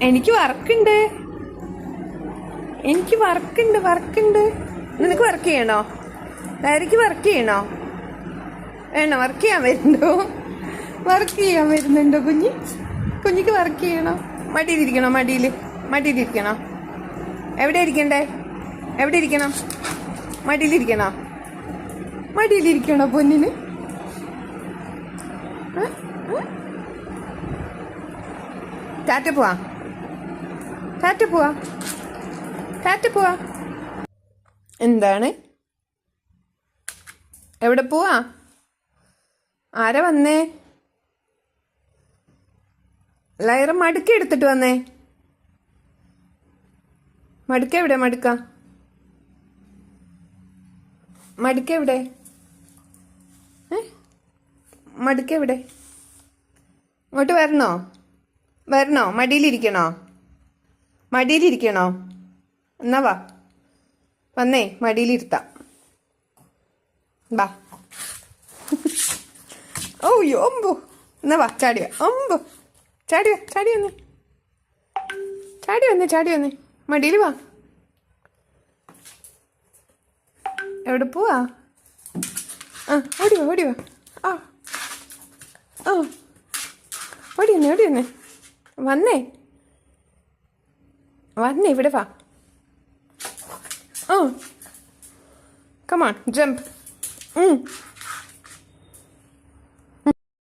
എനിക്ക് വർക്കുണ്ട്. നിനക്ക് വർക്ക് ചെയ്യണോ? ഡയറിക്ക് വർക്ക് ചെയ്യണോ? വേണോ? വർക്ക് ചെയ്യാൻ വരുന്നുണ്ടോ കുഞ്ഞിക്ക് വർക്ക് ചെയ്യണോ? മടിയിലിരിക്കണോ? എവിടെ ഇരിക്കണം? മടിയിലിരിക്കണോ പൊന്നിന്? ടാറ്റ പോവാ. എന്താണ്? എവിടെ പോവാ? ആരാ വന്നേ? ലയറ മടുക്ക എടുത്തിട്ട് വന്നേ. മടുക്ക എവിടെ? ഇങ്ങോട്ട് വരണോ? മടിയിലിരിക്കണോ? എന്നാ വാ, വന്നേ, മടിയിലിരുത്താം. ബാ. ഓയ്യോ ഒമ്പോ. എന്നാ വാ, ചാടി വന്നേ. മടിയിൽ വാ. എവിടെ പോവാ? ഓടി വാ. ഓടി വന്നേ. വന്നേ ഇവിടെ വാ. Come on, jump.